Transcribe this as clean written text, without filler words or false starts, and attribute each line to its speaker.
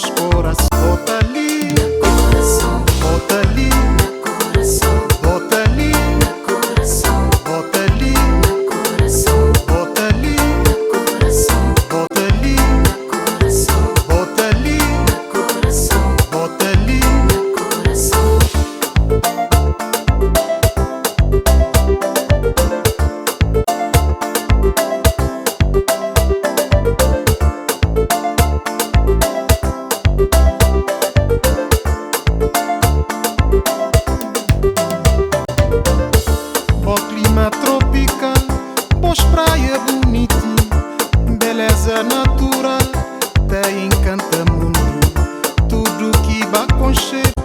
Speaker 1: nosso coração. Bota ali,
Speaker 2: coração,
Speaker 1: bota ali,
Speaker 2: coração,
Speaker 1: bota ali,
Speaker 2: coração,
Speaker 1: bota ali,
Speaker 2: coração,
Speaker 1: bota ali,
Speaker 2: coração,
Speaker 1: bota ali,
Speaker 2: coração,
Speaker 1: bota ali,
Speaker 2: coração,
Speaker 1: bota ali.
Speaker 2: coração.
Speaker 1: Bom clima tropical, boas praias bonitinho, beleza natural, te encanta mundo, tudo que vai com cheiro.